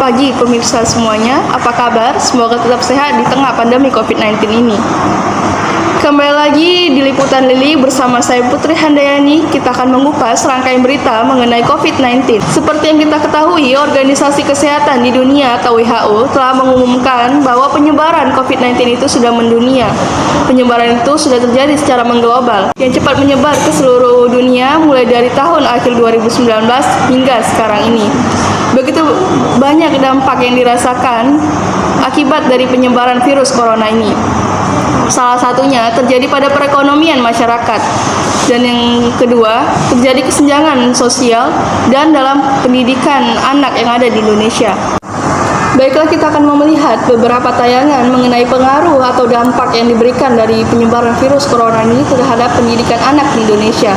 pagi pemirsa semuanya, apa kabar? Semoga tetap sehat di tengah pandemi COVID-19 ini. Kembali lagi di Liputan Lili bersama saya Putri Handayani. Kita akan mengupas rangkaian berita mengenai COVID-19. Seperti yang kita ketahui, Organisasi Kesehatan di Dunia atau WHO telah mengumumkan bahwa penyebaran COVID-19 itu sudah mendunia. Penyebaran itu sudah terjadi secara mengglobal yang cepat menyebar ke seluruh dunia mulai dari tahun akhir 2019 hingga sekarang ini. Begitu banyak dampak yang dirasakan akibat dari penyebaran virus corona ini. Salah satunya terjadi pada perekonomian masyarakat. Dan yang kedua, terjadi kesenjangan sosial dan dalam pendidikan anak yang ada di Indonesia. Baiklah, kita akan melihat beberapa tayangan mengenai pengaruh atau dampak yang diberikan dari penyebaran virus corona ini terhadap pendidikan anak di Indonesia.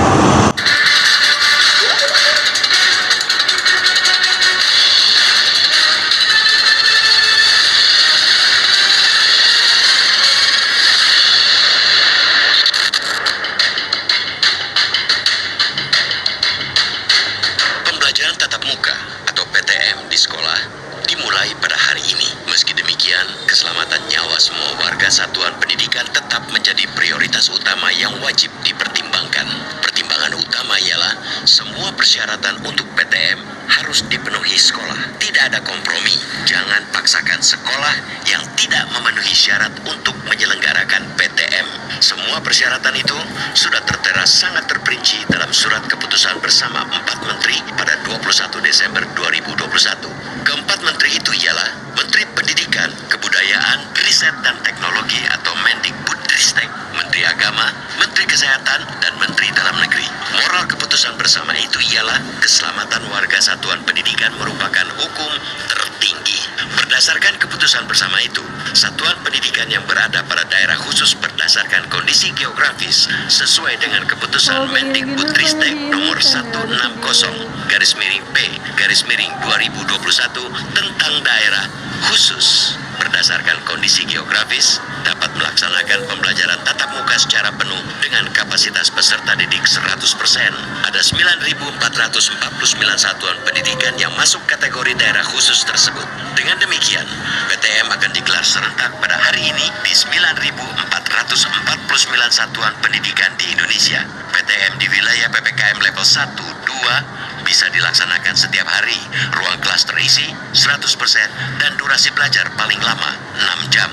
Pembelajaran tatap muka atau PTM di sekolah dimulai pada hari ini. Meski demikian, keselamatan nyawa semua warga satuan pendidikan tetap menjadi prioritas utama yang wajib dipertimbangkan. Pertimbangan utama ialah semua persyaratan untuk PTM harus dipenuhi sekolah. Tidak ada kompromi. Jangan paksakan sekolah yang tidak memenuhi syarat untuk menyelenggarakan PTM. Semua persyaratan itu sudah tertera sangat terperinci dalam surat keputusan bersama 4 menteri pada 21 Desember 2021. Keempat menteri itu ialah Menteri Pendidikan, Kebudayaan, Riset dan Teknologi atau Mendikbudristek, Menteri Agama, Menteri Kesehatan, dan Menteri Dalam Negeri. Moral keputusan bersama itu ialah keselamatan warga satuan pendidikan merupakan hukum tertinggi. Berdasarkan keputusan bersama itu, satuan pendidikan yang berada pada daerah khusus berdasarkan kondisi geografis sesuai dengan keputusan Mendikbudristek nomor 160/P/2021 tentang daerah khusus berdasarkan kondisi geografis dapat melaksanakan pembelajaran tatap muka secara penuh dengan kapasitas peserta didik 100%. Ada 9.449 satuan pendidikan yang masuk kategori daerah khusus tersebut. Dengan demikian, PTM akan digelar serentak pada hari ini di 9.449 satuan pendidikan di Indonesia. PTM di wilayah PPKM level 1, 2 bisa dilaksanakan setiap hari. Ruang kelas terisi 100% dan durasi belajar paling lama 6 jam.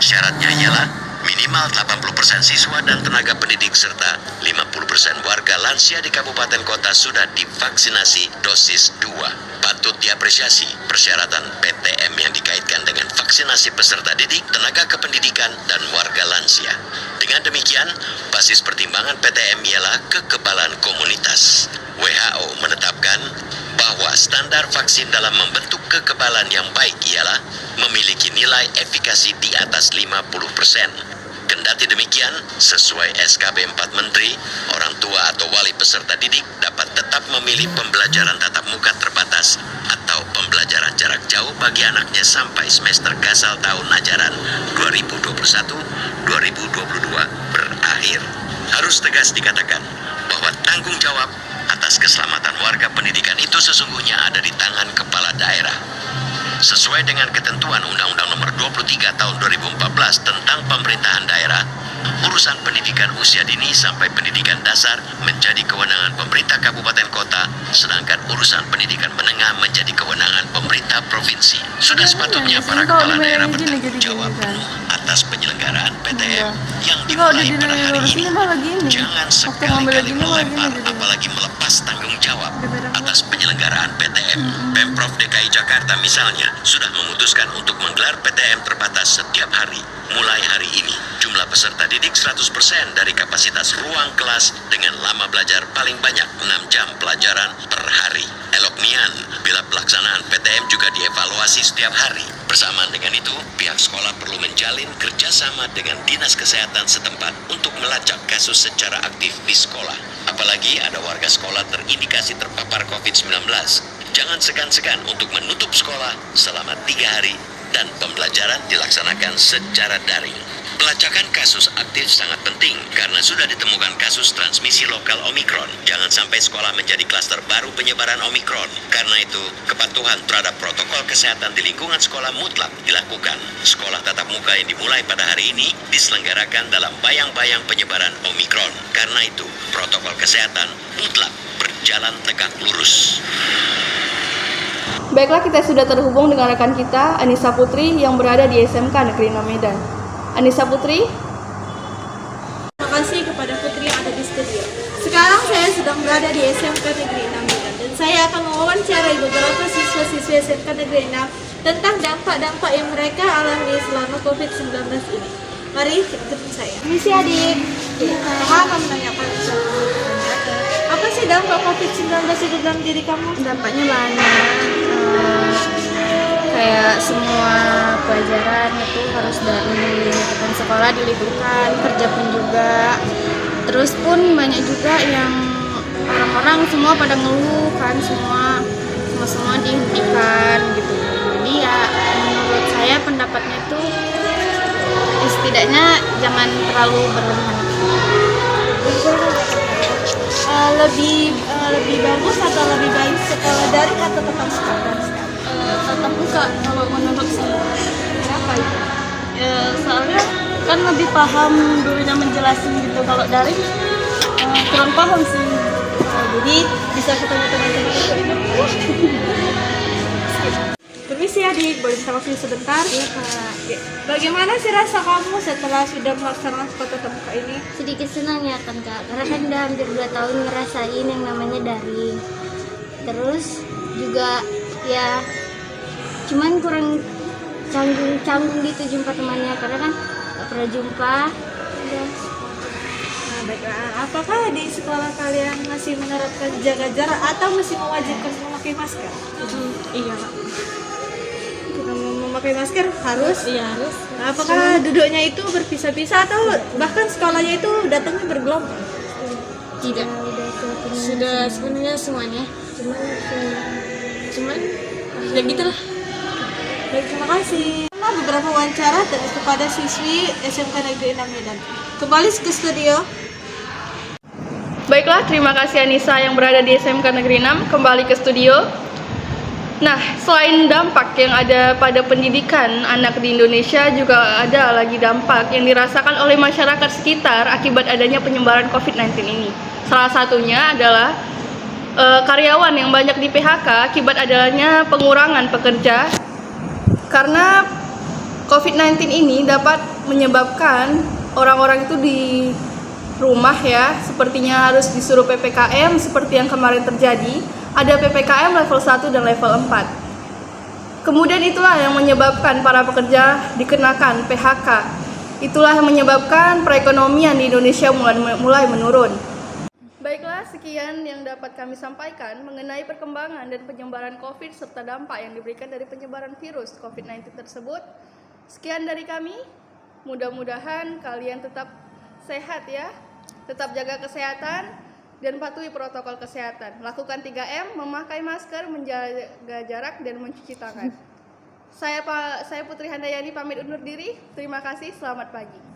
Syaratnya ialah minimal 80% siswa dan tenaga pendidik serta 50% warga lansia di kabupaten kota sudah divaksinasi dosis 2. Patut diapresiasi persyaratan PTM yang dikaitkan dengan vaksinasi peserta didik, tenaga kependidikan, dan warga lansia. Dengan demikian, basis pertimbangan PTM ialah kekebalan komunitas. WHO menetapkan bahwa standar vaksin dalam membentuk kekebalan yang baik ialah memiliki nilai efikasi di atas 50%. Kendati demikian, sesuai SKB 4 Menteri, orang tua atau wali peserta didik dapat tetap memilih pembelajaran tatap muka terbatas atau pembelajaran jarak jauh bagi anaknya sampai semester gasal tahun ajaran 2021-2022 berakhir. Harus tegas dikatakan bahwa tanggung jawab atas keselamatan warga pendidikan itu sesungguhnya ada di tangan kepala daerah. Sesuai dengan ketentuan Undang-Undang Nomor 23 Tahun 2014 tentang Pemerintahan Daerah, urusan pendidikan usia dini sampai pendidikan dasar menjadi kewenangan pemerintah kabupaten kota, sedangkan urusan pendidikan menengah menjadi kewenangan pemerintah provinsi. Sudah sepatutnya para kepala daerah bertanggung jawab atas penyelenggaraan PTM yang dimulai pada hari ini. Jangan sekali-kali melempar, apalagi melepas tanggung jawab atas penyelenggaraan PTM. Pemprov DKI Jakarta misalnya sudah memutuskan untuk menggelar PTM terbatas setiap hari. Mulai hari ini, jumlah peserta didik 100% dari kapasitas ruang kelas dengan lama belajar paling banyak 6 jam pelajaran per hari. Elok nian bila pelaksanaan PTM juga dievaluasi setiap hari. Bersamaan dengan itu, pihak sekolah perlu menjalin kerjasama dengan Dinas Kesehatan setempat untuk melacak kasus secara aktif di sekolah. Apalagi ada warga sekolah terindikasi terpapar COVID-19. Jangan segan-segan untuk menutup sekolah selama 3 hari dan pembelajaran dilaksanakan secara daring. Pelacakan kasus aktif sangat penting karena sudah ditemukan kasus transmisi lokal Omikron. Jangan sampai sekolah menjadi klaster baru penyebaran Omikron. Karena itu, kepatuhan terhadap protokol kesehatan di lingkungan sekolah mutlak dilakukan. Sekolah tatap muka yang dimulai pada hari ini diselenggarakan dalam bayang-bayang penyebaran Omikron. Karena itu, protokol kesehatan mutlak berjalan tegak lurus. Baiklah, kita sudah terhubung dengan rekan kita, Anissa Putri, yang berada di SMK Negeri 6 Medan. Anissa Putri. Terima kasih kepada Putri yang ada di studio. Sekarang saya sedang berada di SMK Negeri 6 Medan dan saya akan mewawancarai beberapa siswa-siswi SMK Negeri 6 tentang dampak-dampak yang mereka alami selama COVID-19 ini. Mari ikut saya. Misi adik. Saya akan menanyakan apa sih dampak COVID-19 itu dalam diri kamu? Dampaknya banyak, kayak semua pelajaran itu harus dari teman sekolah diliburkan, kerja pun juga. Terus pun banyak juga yang orang-orang semua pada ngeluh kan, semua dihentikan gitu. Jadi ya menurut saya pendapatnya itu setidaknya jangan terlalu berlebihan. Lebih bagus atau lebih baik sekolah daring atau tetap sekolah? Tetap buka kalau menurut saya. Kenapa itu? Soalnya kan lebih paham gurunya menjelasin gitu. Kalau daring kurang paham sih. Jadi bisa ketemu teman-teman ini. Permisi adik, boleh minta waktu sebentar? Iya, Kak. Oke. Bagaimana sih rasa kamu setelah sudah melaksanakan sekolah tatap muka ini? Sedikit senang ya kan Kak, karena kan udah hampir 2 tahun ngerasain yang namanya daring. Terus juga ya cuman kurang canggung gitu jumpa temannya, karena kan gak pernah jumpa. Udah. Nah, baiklah. Apakah di sekolah kalian masih menerapkan jaga jarak atau masih mewajibkan memakai masker? Iya Kak. Kita memakai masker harus? Iya harus. Nah, apakah duduknya itu berpisah-pisah atau bahkan sekolahnya itu datangnya bergelombang? Tidak. Sudah sebenarnya semuanya. Cuman ya gitulah. Baik, terima kasih. Beberapa wawancara kepada siswi SMK Negeri 6 Medan. Kembali ke studio. Baiklah, terima kasih Anissa yang berada di SMK Negeri 6. Kembali ke studio. Nah, selain dampak yang ada pada pendidikan anak di Indonesia, juga ada lagi dampak yang dirasakan oleh masyarakat sekitar akibat adanya penyebaran COVID-19 ini. Salah satunya adalah karyawan yang banyak di PHK akibat adanya pengurangan pekerja. Karena COVID-19 ini dapat menyebabkan orang-orang itu di rumah ya, sepertinya harus disuruh PPKM seperti yang kemarin terjadi. Ada PPKM level 1 dan level 4. Kemudian itulah yang menyebabkan para pekerja dikenakan PHK. Itulah yang menyebabkan perekonomian di Indonesia mulai menurun. Baiklah, sekian yang dapat kami sampaikan mengenai perkembangan dan penyebaran COVID serta dampak yang diberikan dari penyebaran virus COVID-19 tersebut. Sekian dari kami. Mudah-mudahan kalian tetap sehat ya. Tetap jaga kesehatan dan patuhi protokol kesehatan. Lakukan 3M, memakai masker, menjaga jarak, dan mencuci tangan. Saya Putri Handayani pamit undur diri. Terima kasih, selamat pagi.